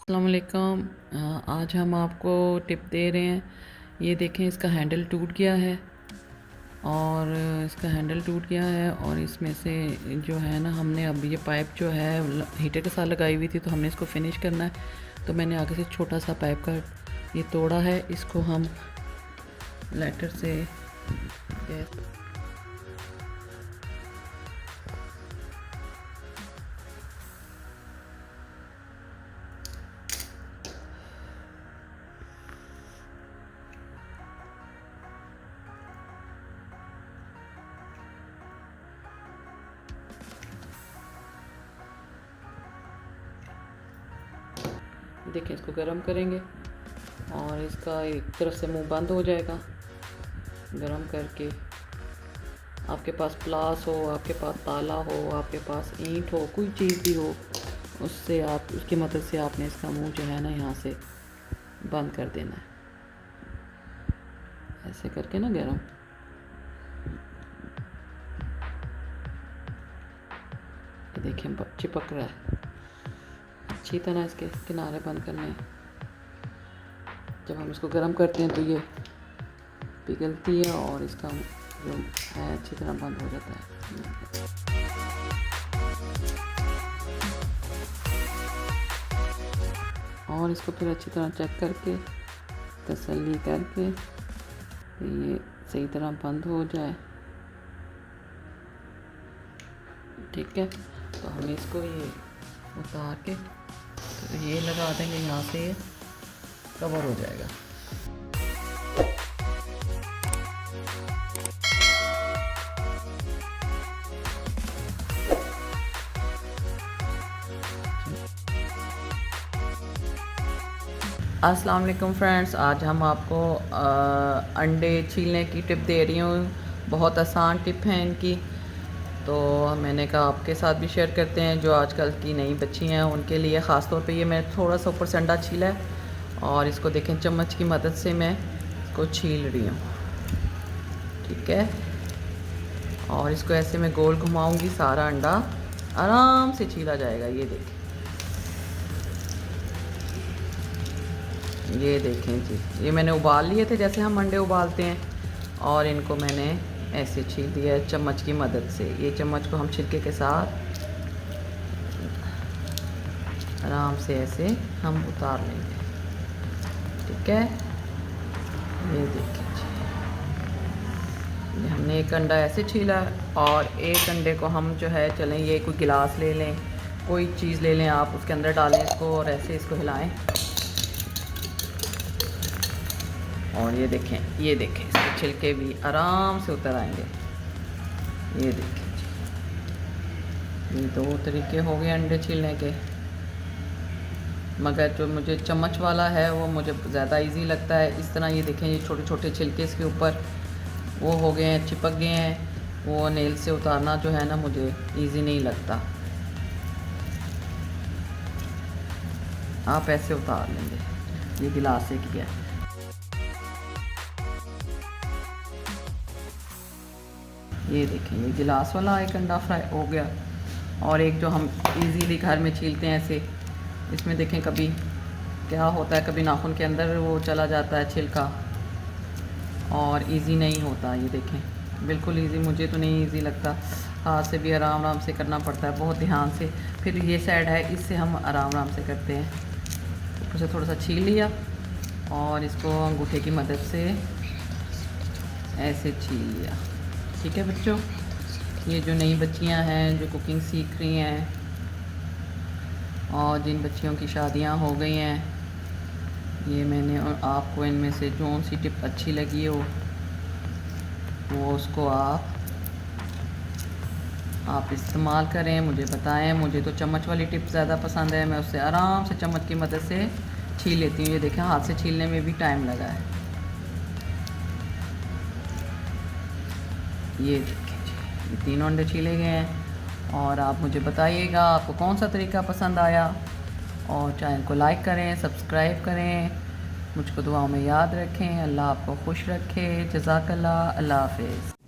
अस्सलाम वालेकुम। आज हम आपको टिप दे रहे हैं। ये देखें, इसका हैंडल टूट गया है और इसका हैंडल टूट गया है और इसमें से जो है ना, हमने अब ये पाइप जो है हीटर के साथ लगाई हुई थी, तो हमने इसको फिनिश करना है। तो मैंने आगे से छोटा सा पाइप का ये तोड़ा है, इसको हम लाइटर से गैस देखें, इसको गर्म करेंगे और इसका एक तरफ से मुंह बंद हो जाएगा। गर्म करके आपके पास प्लास हो, आपके पास ताला हो, आपके पास ईंट हो, कोई चीज़ भी हो, उससे आप उसकी मदद से आपने इसका मुंह जो है ना यहाँ से बंद कर देना है, ऐसे करके ना गर्म। ये देखिए चिपक रहा है, अच्छी तरह इसके किनारे बंद करने हैं। जब हम इसको गर्म करते हैं तो ये पिघलती है और इसका जो है अच्छी तरह बंद हो जाता है। और इसको फिर अच्छी तरह चेक करके तसल्ली करके ये सही तरह बंद हो जाए। ठीक है, तो हम इसको ये उतार के तो ये लगा देंगे, यहाँ से ये कवर हो जाएगा। अस्सलाम वालेकुम फ्रेंड्स, आज हम आपको अंडे छीलने की टिप दे रही हूँ। बहुत आसान टिप है इनकी, तो मैंने कहा आपके साथ भी शेयर करते हैं। जो आजकल की नई बच्ची हैं उनके लिए ख़ास तौर पे ये मैं थोड़ा सा ऊपर से अंडा छीला है और इसको देखें चम्मच की मदद से मैं इसको छील रही हूँ। ठीक है, और इसको ऐसे मैं गोल घुमाऊँगी, सारा अंडा आराम से छीला जाएगा। ये देखें जी, ये मैंने उबाल लिए थे जैसे हम अंडे उबालते हैं, और इनको मैंने ऐसे छील दिया है चम्मच की मदद से। ये चम्मच को हम छिलके के साथ आराम से ऐसे हम उतार लेंगे। ठीक है, ये देखिए जी, ये हमने एक अंडा ऐसे छीला और एक अंडे को हम जो है, चलें ये कोई गिलास ले लें, कोई चीज़ ले लें आप, उसके अंदर डालें इसको और ऐसे इसको हिलाएं और ये देखें इसके छिलके भी आराम से उतर आएंगे। ये देखें जी, ये दो तरीके हो गए अंडे छीलने के, मगर जो मुझे चम्मच वाला है वो मुझे ज़्यादा इजी लगता है। इस तरह ये देखें, ये छोटे छोटे छिलके इसके ऊपर वो हो गए हैं, चिपक गए हैं, वो नेल से उतारना जो है ना मुझे इजी नहीं लगता। आप ऐसे उतार लेंगे। ये गिलास से किया, ये देखें ये गिलास वाला एक अंडा फ्राई हो गया। और एक जो हम इजीली घर में छीलते हैं ऐसे, इसमें देखें कभी क्या होता है, कभी नाखून के अंदर वो चला जाता है छिलका और इजी नहीं होता। ये देखें बिल्कुल इजी मुझे तो नहीं इजी लगता, हाथ से भी आराम आराम से करना पड़ता है, बहुत ध्यान से। फिर ये साइड है, इससे हम आराम आराम से करते हैं। ऊपर से थोड़ा सा छील लिया और इसको अंगूठे की मदद से ऐसे छील लिया। ठीक है बच्चों, ये जो नई बच्चियां हैं जो कुकिंग सीख रही हैं और जिन बच्चियों की शादियां हो गई हैं, ये मैंने और आपको इनमें से जो सी टिप अच्छी लगी हो वो उसको आप इस्तेमाल करें, मुझे बताएं। मुझे तो चम्मच वाली टिप ज़्यादा पसंद है, मैं उससे आराम से चम्मच की मदद से छील लेती हूँ। ये देखें, हाथ से छीलने में भी टाइम लगा है। ये देखें जी, ये तीनों अंडे छीले गए हैं और आप मुझे बताइएगा आपको कौन सा तरीका पसंद आया, और चैनल को लाइक करें, सब्सक्राइब करें, मुझको दुआओं में याद रखें। अल्लाह आपको खुश रखे। जज़ाकल्लाह, अल्लाह हाफ़िज़।